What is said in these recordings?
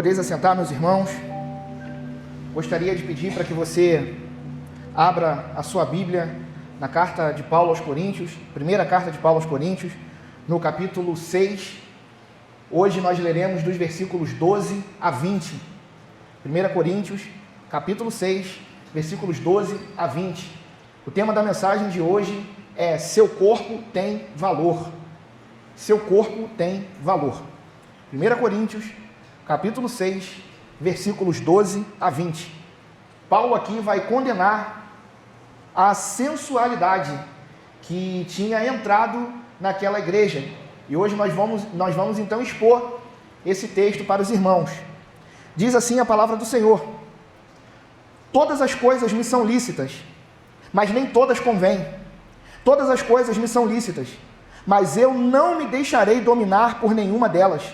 Podeis assentar, meus irmãos. Gostaria de pedir para que você abra a sua Bíblia na carta de Paulo aos Coríntios, primeira carta de Paulo aos Coríntios, no capítulo 6. Hoje nós leremos dos versículos 12 a 20. 1 Coríntios, capítulo 6, versículos 12 a 20. O tema da mensagem de hoje é: seu corpo tem valor. Seu corpo tem valor. 1 Coríntios, capítulo 6, versículos 12 a 20. Paulo aqui vai condenar a sensualidade que tinha entrado naquela igreja. E hoje nós vamos então expor esse texto para os irmãos. Diz assim a palavra do Senhor: todas as coisas me são lícitas, mas nem todas convêm. Todas as coisas me são lícitas, mas eu não me deixarei dominar por nenhuma delas.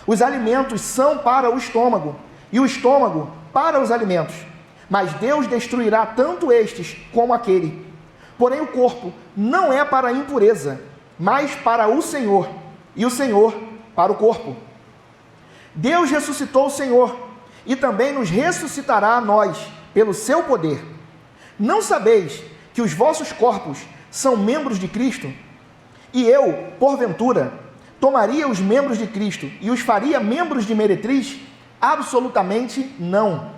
Os alimentos são para o estômago, e o estômago para os alimentos, mas Deus destruirá tanto estes como aquele. Porém o corpo não é para a impureza, mas para o Senhor, e o Senhor para o corpo. Deus ressuscitou o Senhor, e também nos ressuscitará a nós, pelo seu poder. Não sabeis que os vossos corpos são membros de Cristo? E eu, porventura, tomaria os membros de Cristo e os faria membros de meretriz? Absolutamente não.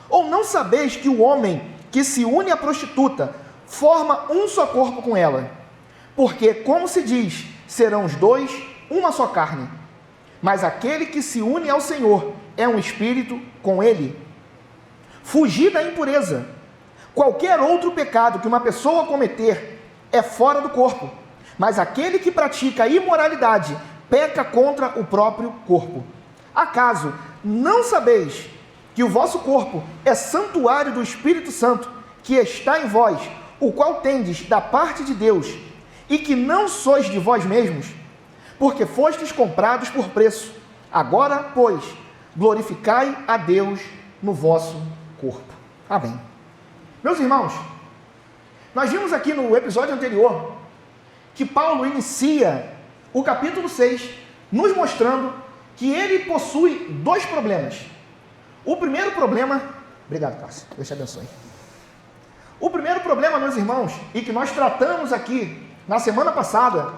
Ou não sabeis que o homem que se une à prostituta forma um só corpo com ela? Porque, como se diz, serão os dois uma só carne. Mas aquele que se une ao Senhor é um espírito com ele. Fugir da impureza. Qualquer outro pecado que uma pessoa cometer é fora do corpo, mas aquele que pratica a imoralidade peca contra o próprio corpo. Acaso não sabeis que o vosso corpo é santuário do Espírito Santo, que está em vós, o qual tendes da parte de Deus, e que não sois de vós mesmos, porque fostes comprados por preço? Agora, pois, glorificai a Deus no vosso corpo. Amém. Meus irmãos, nós vimos aqui no episódio anterior que Paulo inicia o capítulo 6 nos mostrando que ele possui dois problemas. O primeiro problema... Obrigado, Cássio. Deus te abençoe. O primeiro problema, meus irmãos, e que nós tratamos aqui na semana passada,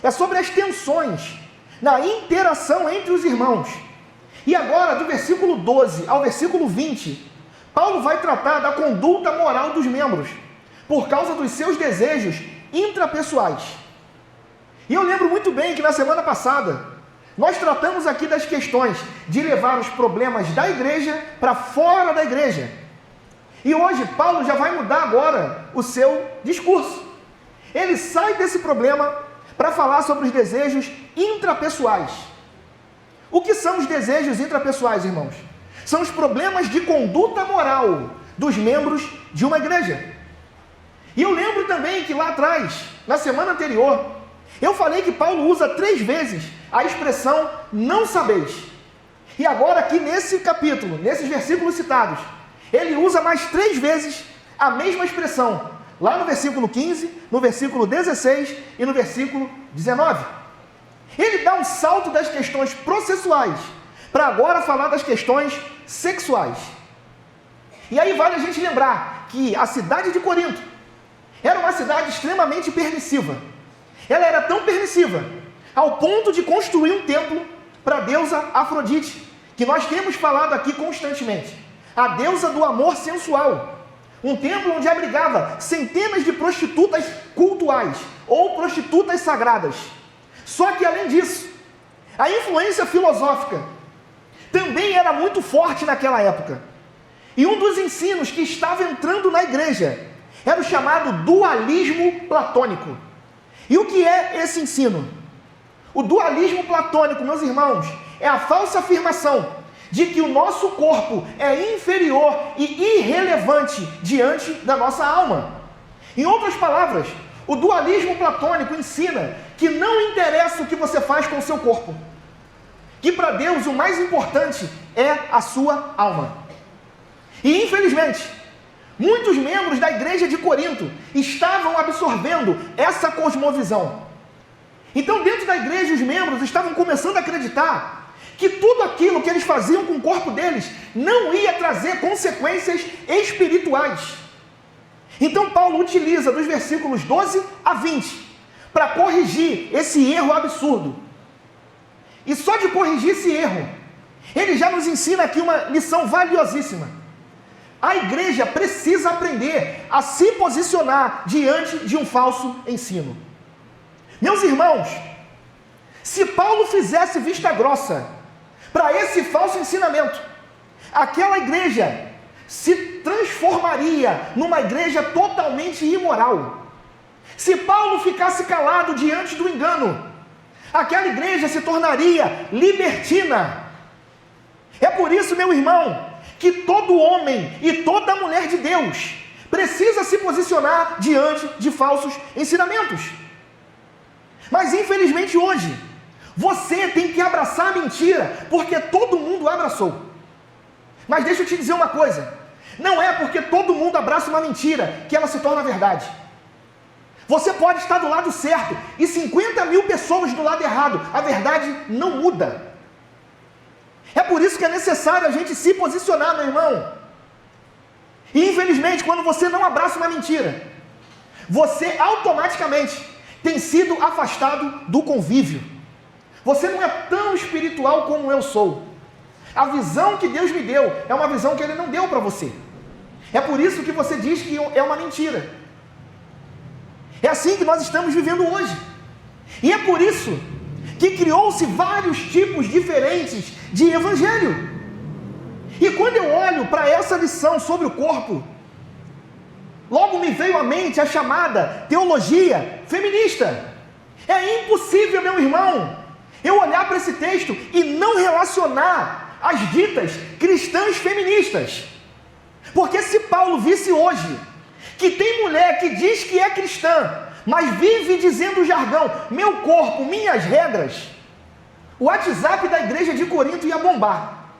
é sobre as tensões na interação entre os irmãos. E agora, do versículo 12 ao versículo 20, Paulo vai tratar da conduta moral dos membros, por causa dos seus desejos intrapessoais. E eu lembro muito bem que na semana passada, nós tratamos aqui das questões de levar os problemas da igreja para fora da igreja. E hoje Paulo já vai mudar agora o seu discurso. Ele sai desse problema para falar sobre os desejos intrapessoais. O que são os desejos intrapessoais, irmãos? São os problemas de conduta moral dos membros de uma igreja. E eu lembro também que lá atrás, na semana anterior, eu falei que Paulo usa 3 vezes a expressão não sabeis. E agora aqui nesse capítulo, nesses versículos citados, ele usa mais 3 vezes a mesma expressão. Lá no versículo 15, no versículo 16 e no versículo 19. Ele dá um salto das questões processuais para agora falar das questões sexuais. E aí vale a gente lembrar que a cidade de Corinto era uma cidade extremamente permissiva. Ela era tão permissiva ao ponto de construir um templo para a deusa Afrodite, que nós temos falado aqui constantemente. A deusa do amor sensual. Um templo onde abrigava centenas de prostitutas cultuais ou prostitutas sagradas. Só que além disso, a influência filosófica também era muito forte naquela época. E um dos ensinos que estava entrando na igreja era o chamado dualismo platônico. E o que é esse ensino? O dualismo platônico, meus irmãos, é a falsa afirmação de que o nosso corpo é inferior e irrelevante diante da nossa alma. Em outras palavras, o dualismo platônico ensina que não interessa o que você faz com o seu corpo, que para Deus o mais importante é a sua alma. E infelizmente, muitos membros da igreja de Corinto estavam absorvendo essa cosmovisão. Então, dentro da igreja, os membros estavam começando a acreditar que tudo aquilo que eles faziam com o corpo deles não ia trazer consequências espirituais. Então Paulo utiliza dos versículos 12 a 20 para corrigir esse erro absurdo. E só de corrigir esse erro, ele já nos ensina aqui uma lição valiosíssima. A igreja precisa aprender a se posicionar diante de um falso ensino. Meus irmãos, se Paulo fizesse vista grossa para esse falso ensinamento, aquela igreja se transformaria numa igreja totalmente imoral. Se Paulo ficasse calado diante do engano, aquela igreja se tornaria libertina. É por isso, meu irmão, que todo homem e toda mulher de Deus precisa se posicionar diante de falsos ensinamentos. Mas infelizmente hoje, você tem que abraçar a mentira, porque todo mundo abraçou. Mas deixa eu te dizer uma coisa, não é porque todo mundo abraça uma mentira que ela se torna verdade. Você pode estar do lado certo e 50 mil pessoas do lado errado, a verdade não muda. É por isso que é necessário a gente se posicionar, meu irmão. E infelizmente, quando você não abraça uma mentira, você automaticamente tem sido afastado do convívio. Você não é tão espiritual como eu sou. A visão que Deus me deu é uma visão que Ele não deu para você. É por isso que você diz que é uma mentira. É assim que nós estamos vivendo hoje. E é por isso que criou-se vários tipos diferentes de evangelho. E quando eu olho para essa lição sobre o corpo, logo me veio à mente a chamada teologia feminista. É impossível, meu irmão, eu olhar para esse texto e não relacionar as ditas cristãs feministas. Porque se Paulo visse hoje que tem mulher que diz que é cristã, mas vive dizendo o jargão, meu corpo, minhas regras, o WhatsApp da igreja de Corinto ia bombar.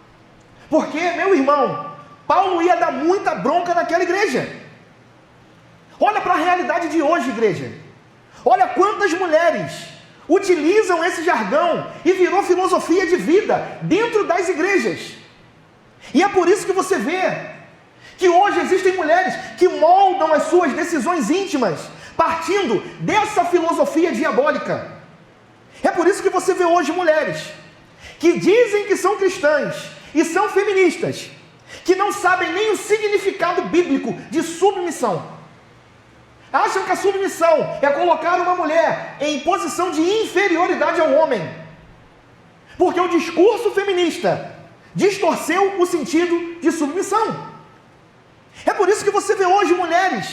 Porque, meu irmão, Paulo ia dar muita bronca naquela igreja. Olha para a realidade de hoje, igreja. Olha quantas mulheres utilizam esse jargão e virou filosofia de vida dentro das igrejas. E é por isso que você vê que hoje existem mulheres que moldam as suas decisões íntimas partindo dessa filosofia diabólica. É por isso que você vê hoje mulheres que dizem que são cristãs e são feministas, que não sabem nem o significado bíblico de submissão. Acham que a submissão é colocar uma mulher em posição de inferioridade ao homem, porque o discurso feminista distorceu o sentido de submissão. É por isso que você vê hoje mulheres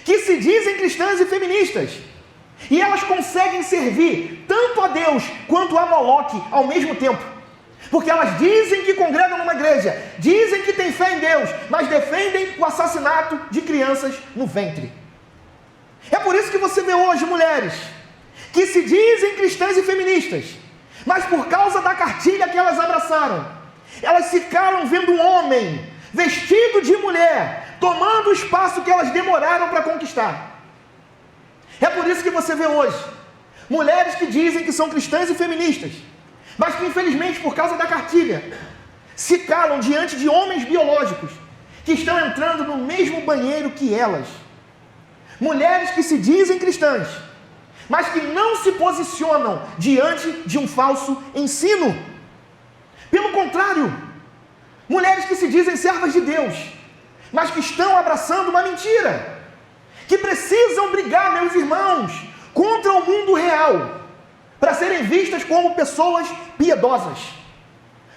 que se dizem cristãs e feministas, e elas conseguem servir tanto a Deus quanto a Moloque ao mesmo tempo, porque elas dizem que congregam numa igreja, dizem que têm fé em Deus, mas defendem o assassinato de crianças no ventre. É por isso que você vê hoje mulheres que se dizem cristãs e feministas, mas por causa da cartilha que elas abraçaram, elas se calam vendo um homem vestido de mulher, tomando o espaço que elas demoraram para conquistar. É por isso que você vê hoje mulheres que dizem que são cristãs e feministas, mas que infelizmente por causa da cartilha se calam diante de homens biológicos que estão entrando no mesmo banheiro que elas. Mulheres que se dizem cristãs, mas que não se posicionam diante de um falso ensino. Pelo contrário, mulheres que se dizem servas de Deus, mas que estão abraçando uma mentira, que precisam brigar, meus irmãos, contra o mundo real, para serem vistas como pessoas piedosas.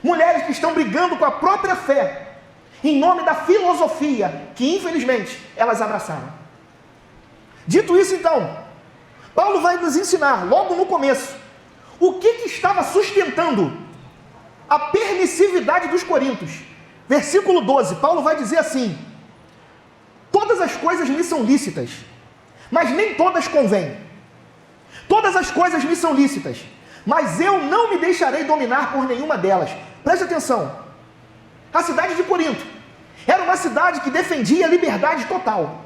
Mulheres que estão brigando com a própria fé, em nome da filosofia que, infelizmente, elas abraçaram. Dito isso, então, Paulo vai nos ensinar, logo no começo, o que estava sustentando a permissividade dos coríntios. Versículo 12, Paulo vai dizer assim: todas as coisas me são lícitas, mas nem todas convêm. Todas as coisas me são lícitas, mas eu não me deixarei dominar por nenhuma delas. Preste atenção, a cidade de Corinto era uma cidade que defendia a liberdade total.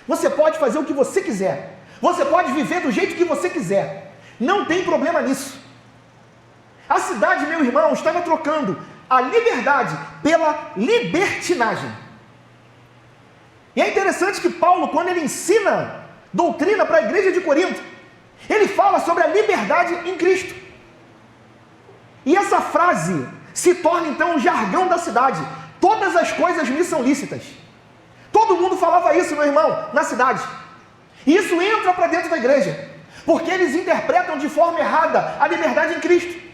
Você pode fazer o que você quiser, você pode viver do jeito que você quiser, não tem problema nisso. A cidade, meu irmão, estava trocando a liberdade pela libertinagem. E é interessante que Paulo, quando ele ensina doutrina para a igreja de Corinto, ele fala sobre a liberdade em Cristo. E essa frase se torna então o jargão da cidade. Todas as coisas me são lícitas. Todo mundo falava isso, meu irmão, na cidade. E isso entra para dentro da igreja, porque eles interpretam de forma errada a liberdade em Cristo.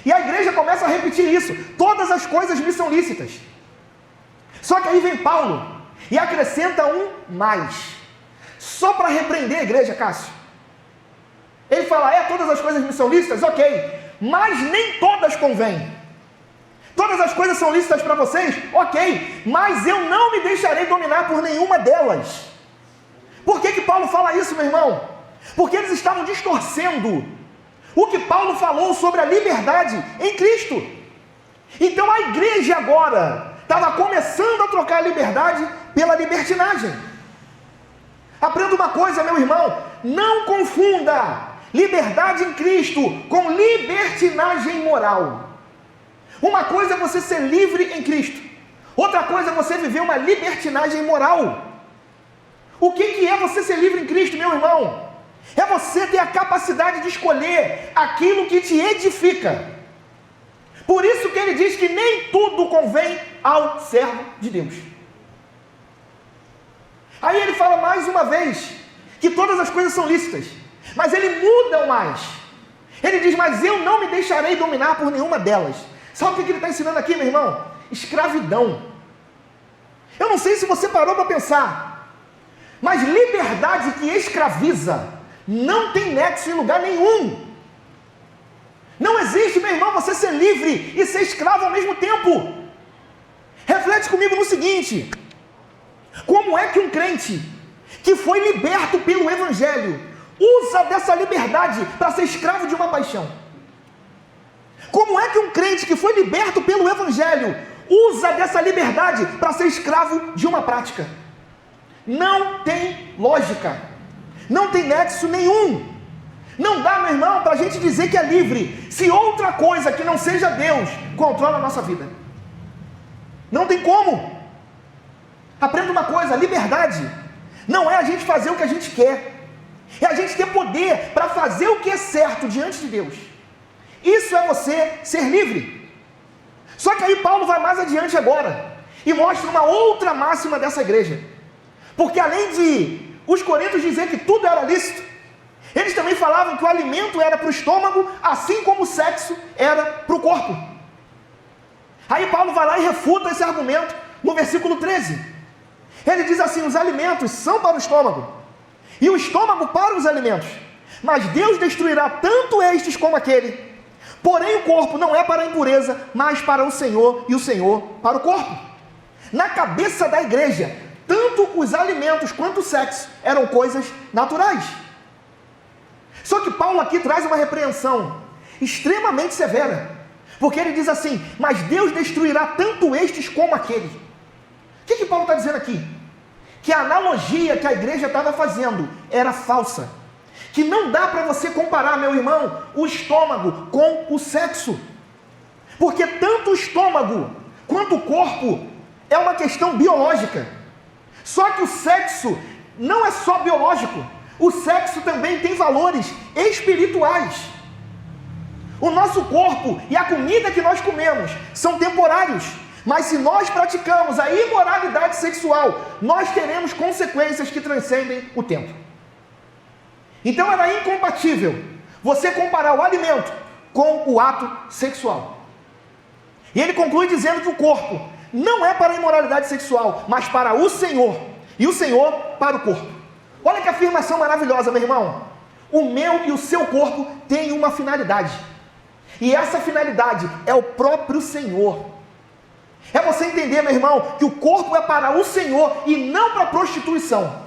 E a igreja começa a repetir isso. Todas as coisas me são lícitas. Só que aí vem Paulo e acrescenta um mais. Só para repreender a igreja, Cássio. Ele fala, todas as coisas me são lícitas? Ok. Mas nem todas convêm. Todas as coisas são lícitas para vocês? Ok. Mas eu não me deixarei dominar por nenhuma delas. Por que Paulo fala isso, meu irmão? Porque eles estavam distorcendo o que Paulo falou sobre a liberdade em Cristo. Então a igreja agora estava começando a trocar a liberdade pela libertinagem. Aprenda uma coisa, meu irmão, não confunda liberdade em Cristo com libertinagem moral. Uma coisa é você ser livre em Cristo, outra coisa é você viver uma libertinagem moral. O que é você ser livre em Cristo, meu irmão? É você ter a capacidade de escolher aquilo que te edifica. Por isso que ele diz que nem tudo convém ao servo de Deus. Aí ele fala mais uma vez que todas as coisas são lícitas, mas ele muda o mais. Ele diz, mas eu não me deixarei dominar por nenhuma delas. Sabe o que ele está ensinando aqui, meu irmão? Escravidão. Eu não sei se você parou para pensar, mas liberdade que escraviza não tem nexo em lugar nenhum. Não existe, meu irmão, você ser livre e ser escravo ao mesmo tempo. Reflete comigo no seguinte: como é que um crente que foi liberto pelo Evangelho usa dessa liberdade para ser escravo de uma paixão? Como é que um crente que foi liberto pelo Evangelho usa dessa liberdade para ser escravo de uma prática? Não tem lógica, não tem nexo nenhum. Não dá, meu irmão, para a gente dizer que é livre se outra coisa que não seja Deus controla a nossa vida. Não tem como. Aprenda uma coisa: liberdade não é a gente fazer o que a gente quer, é a gente ter poder para fazer o que é certo diante de Deus. Isso é você ser livre. Só que aí Paulo vai mais adiante agora e mostra uma outra máxima dessa igreja, porque além de os coríntios dizer que tudo era lícito, eles também falavam que o alimento era para o estômago, assim como o sexo era para o corpo. Aí Paulo vai lá e refuta esse argumento no versículo 13. Ele diz assim: os alimentos são para o estômago, e o estômago para os alimentos, mas Deus destruirá tanto estes como aquele. Porém o corpo não é para a impureza, mas para o Senhor, e o Senhor para o corpo. Na cabeça da igreja, tanto os alimentos quanto o sexo eram coisas naturais. Só que Paulo aqui traz uma repreensão extremamente severa, porque ele diz assim: mas Deus destruirá tanto estes como aquele. O que Paulo está dizendo aqui? Que a analogia que a igreja estava fazendo era falsa, que não dá para você comparar, meu irmão, o estômago com o sexo, porque tanto o estômago quanto o corpo é uma questão biológica. Só que o sexo não é só biológico, o sexo também tem valores espirituais. O nosso corpo e a comida que nós comemos são temporários, mas se nós praticamos a imoralidade sexual, nós teremos consequências que transcendem o tempo. Então era incompatível você comparar o alimento com o ato sexual. E ele conclui dizendo que o corpo não é para a imoralidade sexual, mas para o Senhor, e o Senhor para o corpo. Olha que afirmação maravilhosa, meu irmão. O meu e o seu corpo têm uma finalidade, e essa finalidade é o próprio Senhor. É você entender, meu irmão, que o corpo é para o Senhor e não para a prostituição.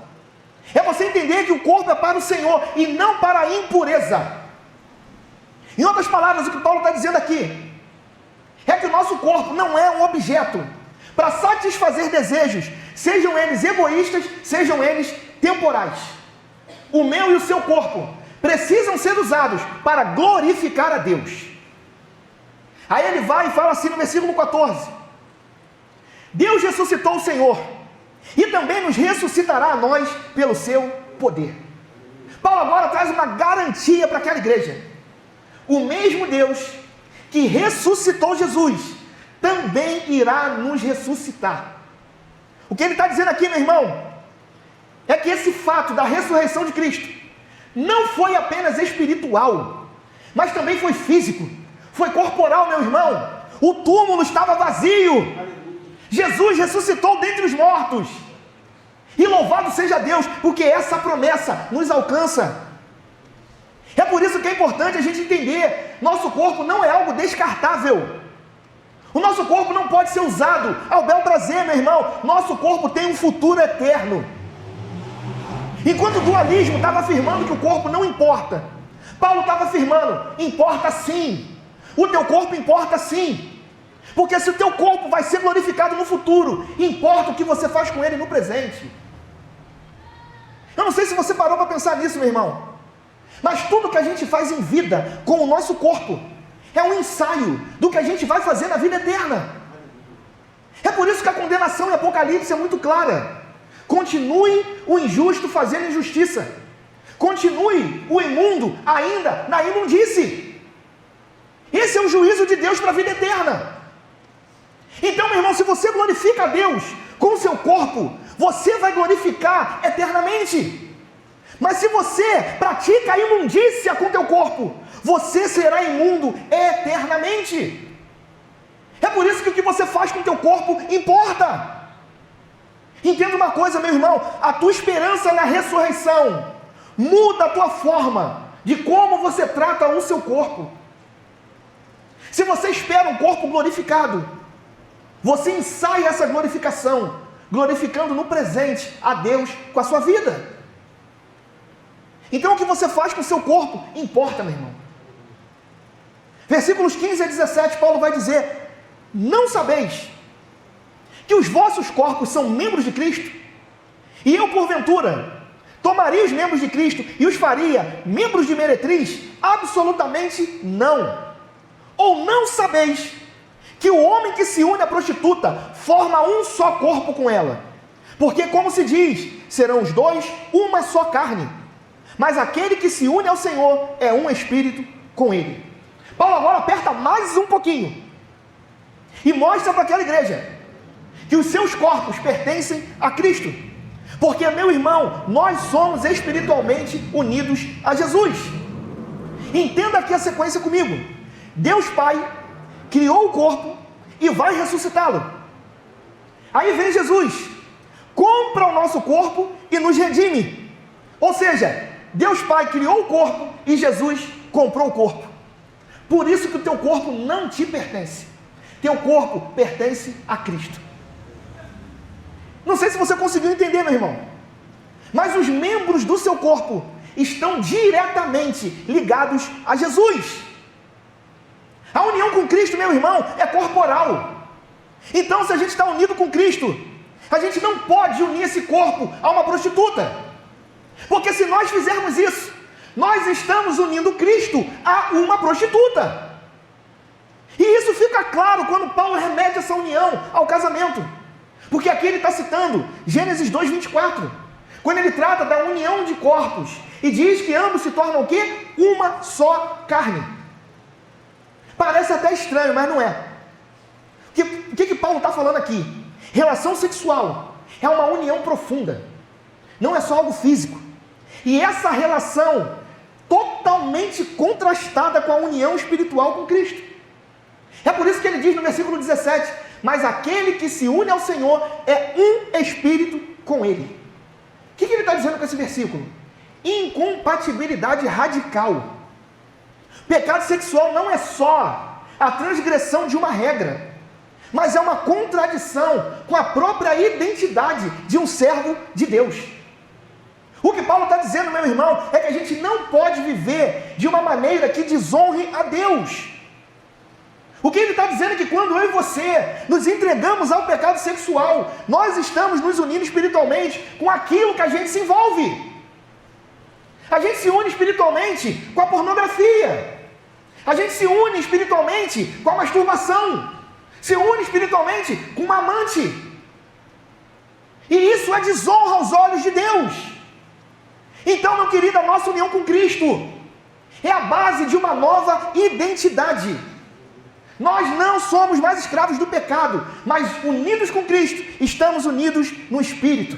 É você entender que o corpo é para o Senhor e não para a impureza. Em outras palavras, o que Paulo está dizendo aqui é que o nosso corpo não é um objeto para satisfazer desejos, sejam eles egoístas, sejam eles temporais. O meu e o seu corpo precisam ser usados para glorificar a Deus. Aí ele vai e fala assim no versículo 14: Deus ressuscitou o Senhor, e também nos ressuscitará a nós pelo seu poder. Paulo agora traz uma garantia para aquela igreja. O mesmo Deus que ressuscitou Jesus, também irá nos ressuscitar. O que ele está dizendo aqui, meu irmão, é que esse fato da ressurreição de Cristo não foi apenas espiritual, mas também foi físico, foi corporal, meu irmão. O túmulo estava vazio. Jesus ressuscitou dentre os mortos. E louvado seja Deus, porque essa promessa nos alcança. É por isso que é importante a gente entender: nosso corpo não é algo descartável. O nosso corpo não pode ser usado ao bel prazer, meu irmão. Nosso corpo tem um futuro eterno. Enquanto o dualismo estava afirmando que o corpo não importa, Paulo estava afirmando: importa sim. O teu corpo importa sim. Porque se o teu corpo vai ser glorificado no futuro, importa o que você faz com ele no presente. Eu não sei se você parou para pensar nisso, meu irmão, mas tudo que a gente faz em vida com o nosso corpo é um ensaio do que a gente vai fazer na vida eterna. É por isso que a condenação em Apocalipse é muito clara. Continue o injusto fazendo injustiça. Continue o imundo ainda na imundície. Esse é o juízo de Deus para a vida eterna. Então, meu irmão, se você glorifica a Deus com o seu corpo, você vai glorificar eternamente. Mas se você pratica a imundícia com o teu corpo, você será imundo eternamente. É por isso que o que você faz com o teu corpo importa. Entenda uma coisa, meu irmão: a tua esperança na ressurreição muda a tua forma de como você trata o seu corpo. Se você espera um corpo glorificado, você ensaia essa glorificação, glorificando no presente a Deus com a sua vida. Então o que você faz com o seu corpo importa, meu irmão. Versículos 15 a 17, Paulo vai dizer: não sabeis que os vossos corpos são membros de Cristo? E eu, porventura, tomaria os membros de Cristo e os faria membros de meretriz? Absolutamente não. Ou não sabeis que o homem que se une à prostituta forma um só corpo com ela? Porque, como se diz, serão os dois uma só carne. Mas aquele que se une ao Senhor é um espírito com ele. Paulo agora aperta mais um pouquinho e mostra para aquela igreja que os seus corpos pertencem a Cristo. Porque, meu irmão, nós somos espiritualmente unidos a Jesus. Entenda aqui a sequência comigo. Deus Pai criou o corpo e vai ressuscitá-lo. Aí vem Jesus, compra o nosso corpo e nos redime. Ou seja, Deus Pai criou o corpo e Jesus comprou o corpo. Por isso que o teu corpo não te pertence. Teu corpo pertence a Cristo. Não sei se você conseguiu entender, meu irmão, mas os membros do seu corpo estão diretamente ligados a Jesus. A união com Cristo, meu irmão, é corporal. Então, se a gente está unido com Cristo, a gente não pode unir esse corpo a uma prostituta. Porque se nós fizermos isso, nós estamos unindo Cristo a uma prostituta. E isso fica claro quando Paulo remete essa união ao casamento. Porque aqui ele está citando Gênesis 2:24, quando ele trata da união de corpos e diz que ambos se tornam o quê? Uma só carne. Parece até estranho, mas não é. O que Paulo está falando aqui? Relação sexual é uma união profunda, não é só algo físico. E essa relação totalmente contrastada com a união espiritual com Cristo. É por isso que ele diz no versículo 17: mas aquele que se une ao Senhor é um espírito com ele. O que ele está dizendo com esse versículo? Incompatibilidade radical. Pecado sexual não é só a transgressão de uma regra, mas é uma contradição com a própria identidade de um servo de Deus. O que Paulo está dizendo, meu irmão, é que a gente não pode viver de uma maneira que desonre a Deus. O que ele está dizendo é que quando eu e você nos entregamos ao pecado sexual, nós estamos nos unindo espiritualmente com aquilo que a gente se envolve. A gente se une espiritualmente com a pornografia. A gente se une espiritualmente com a masturbação, se une espiritualmente com uma amante. E isso é desonra aos olhos de Deus. Então, meu querido, a nossa união com Cristo é a base de uma nova identidade. Nós não somos mais escravos do pecado, mas unidos com Cristo, estamos unidos no Espírito.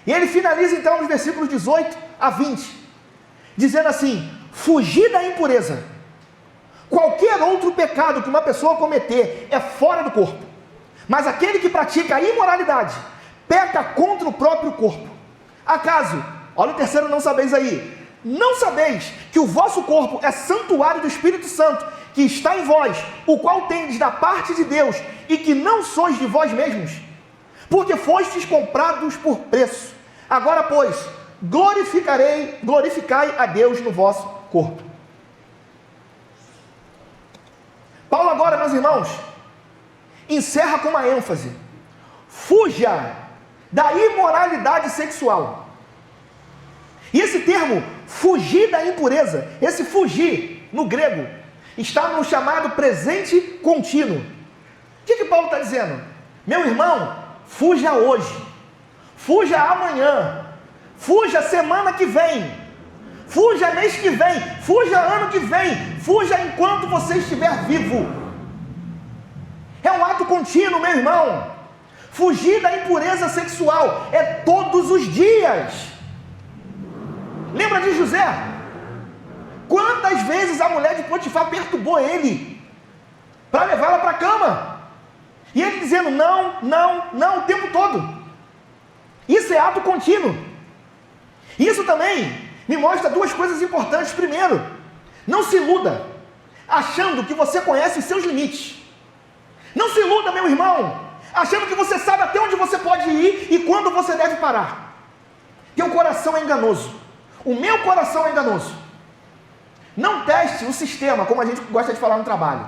E ele finaliza então nos versículos 18 a 20, dizendo assim: fugir da impureza. Qualquer outro pecado que uma pessoa cometer é fora do corpo, mas aquele que pratica a imoralidade peca contra o próprio corpo. Acaso, olha o terceiro não sabeis aí, não sabeis que o vosso corpo é santuário do Espírito Santo, que está em vós, o qual tendes da parte de Deus, e que não sois de vós mesmos? Porque fostes comprados por preço. Agora, pois, glorificai a Deus no vosso corpo. Paulo agora, meus irmãos, encerra com uma ênfase: fuja da imoralidade sexual. E esse termo, fugir da impureza, esse fugir, no grego, está no chamado presente contínuo. O que Paulo está dizendo? Meu irmão, fuja hoje, fuja amanhã, fuja semana que vem, fuja mês que vem, fuja ano que vem, fuja enquanto você estiver vivo. É um ato contínuo, meu irmão. Fugir da impureza sexual é todos os dias. Lembra de José? Quantas vezes a mulher de Potifar perturbou ele para levá-la para a cama? E ele dizendo não, não, não o tempo todo. Isso é ato contínuo. Isso também me mostra duas coisas importantes. Primeiro, não se iluda achando que você conhece os seus limites. Não se iluda, meu irmão, achando que você sabe até onde você pode ir e quando você deve parar. Teu coração é enganoso. O meu coração é enganoso. Não teste o sistema, como a gente gosta de falar no trabalho.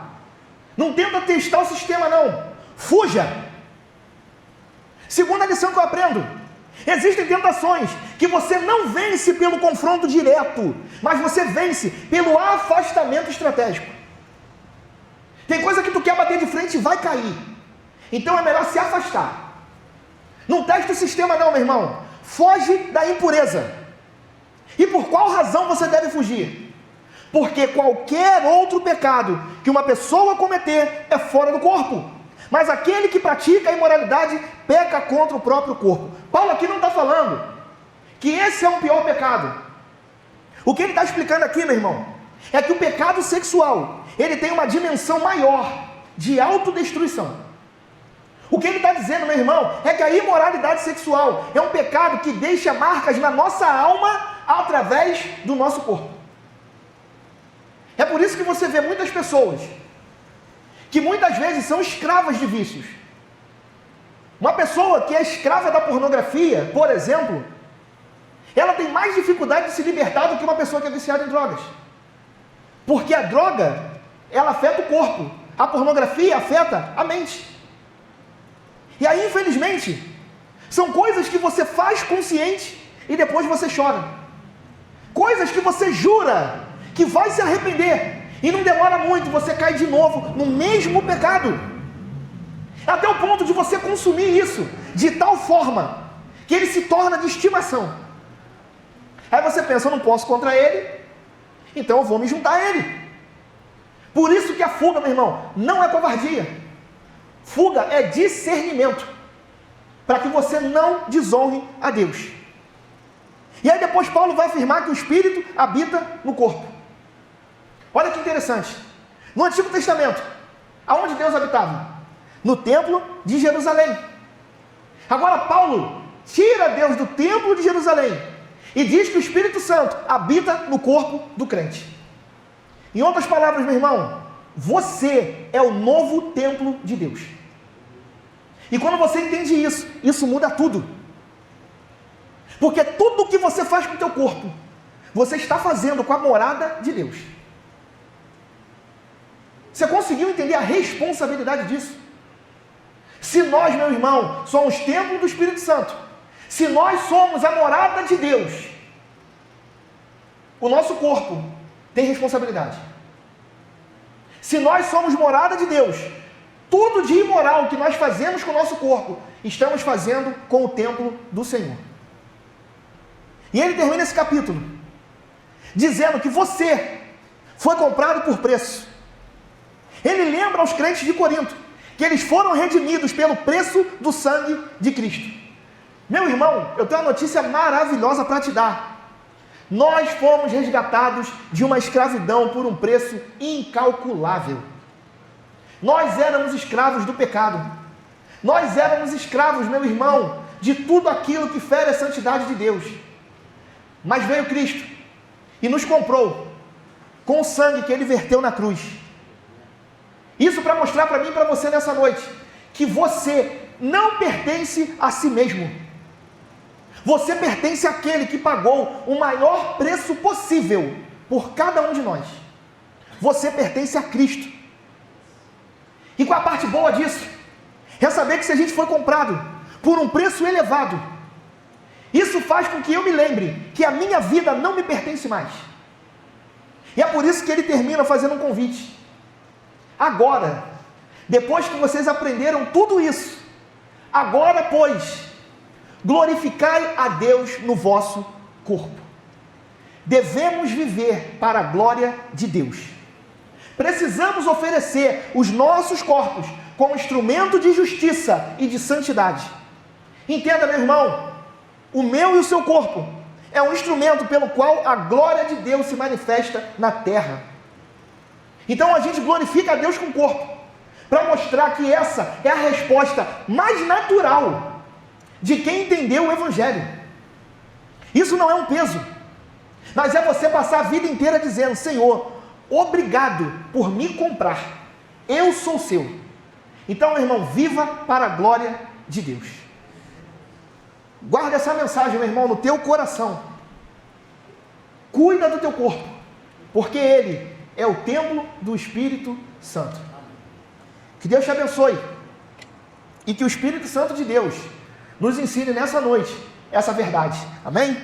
Não tenta testar o sistema, não. Fuja. Segunda lição que eu aprendo: existem tentações que você não vence pelo confronto direto, mas você vence pelo afastamento estratégico. Tem coisa que tu quer bater de frente e vai cair. Então é melhor se afastar. Não testa o sistema não, meu irmão. Foge da impureza. E por qual razão você deve fugir? Porque qualquer outro pecado que uma pessoa cometer é fora do corpo, mas aquele que pratica a imoralidade peca contra o próprio corpo. Paulo aqui não está falando que esse é um pior pecado. O que ele está explicando aqui, meu irmão, é que o pecado sexual, ele tem uma dimensão maior de autodestruição. O que ele está dizendo, meu irmão, é que a imoralidade sexual é um pecado que deixa marcas na nossa alma através do nosso corpo. É por isso que você vê muitas pessoas que muitas vezes são escravas de vícios. Uma pessoa que é escrava da pornografia, por exemplo, ela tem mais dificuldade de se libertar do que uma pessoa que é viciada em drogas. Porque a droga, ela afeta o corpo, a pornografia afeta a mente. E aí, infelizmente, são coisas que você faz consciente e depois você chora. Coisas que você jura que vai se arrepender e não demora muito, você cai de novo no mesmo pecado. Até o ponto de você consumir isso de tal forma que ele se torna de estimação. Aí você pensa, eu não posso contra ele, então eu vou me juntar a ele. Por isso que a fuga, meu irmão, não é covardia. Fuga é discernimento, para que você não desonre a Deus. E aí depois Paulo vai afirmar que o Espírito habita no corpo. Olha que interessante. No Antigo Testamento, aonde Deus habitava? No templo de Jerusalém. Agora Paulo tira Deus do templo de Jerusalém e diz que o Espírito Santo habita no corpo do crente. Em outras palavras, meu irmão, você é o novo templo de Deus. E quando você entende isso, isso muda tudo. Porque tudo que você faz com o teu corpo, você está fazendo com a morada de Deus. Você conseguiu entender a responsabilidade disso? Se nós, meu irmão, somos templo do Espírito Santo, se nós somos a morada de Deus, o nosso corpo tem responsabilidade. Se nós somos morada de Deus, tudo de imoral que nós fazemos com o nosso corpo, estamos fazendo com o templo do Senhor. E ele termina esse capítulo dizendo que você foi comprado por preço. Ele lembra aos crentes de Corinto que eles foram redimidos pelo preço do sangue de Cristo. Meu irmão, eu tenho uma notícia maravilhosa para te dar. Nós fomos resgatados de uma escravidão por um preço incalculável. Nós éramos escravos do pecado. Nós éramos escravos, meu irmão, de tudo aquilo que fere a santidade de Deus. Mas veio Cristo e nos comprou com o sangue que Ele verteu na cruz. Isso para mostrar para mim e para você nessa noite, que você não pertence a si mesmo. Você pertence àquele que pagou o maior preço possível por cada um de nós. Você pertence a Cristo. E qual a parte boa disso? É saber que se a gente foi comprado por um preço elevado, isso faz com que eu me lembre que a minha vida não me pertence mais. E é por isso que ele termina fazendo um convite. Agora, depois que vocês aprenderam tudo isso, agora, pois, glorificai a Deus no vosso corpo. Devemos viver para a glória de Deus. Precisamos oferecer os nossos corpos como instrumento de justiça e de santidade. Entenda, meu irmão, o meu e o seu corpo é um instrumento pelo qual a glória de Deus se manifesta na terra. Então a gente glorifica a Deus com o corpo, para mostrar que essa é a resposta mais natural de quem entendeu o Evangelho. Isso não é um peso, mas é você passar a vida inteira dizendo: Senhor, obrigado por me comprar, eu sou seu. Então, meu irmão, viva para a glória de Deus. Guarda essa mensagem, meu irmão, no teu coração. Cuida do teu corpo, porque ele é o templo do Espírito Santo. Que Deus te abençoe e que o Espírito Santo de Deus nos ensine nessa noite essa verdade. Amém?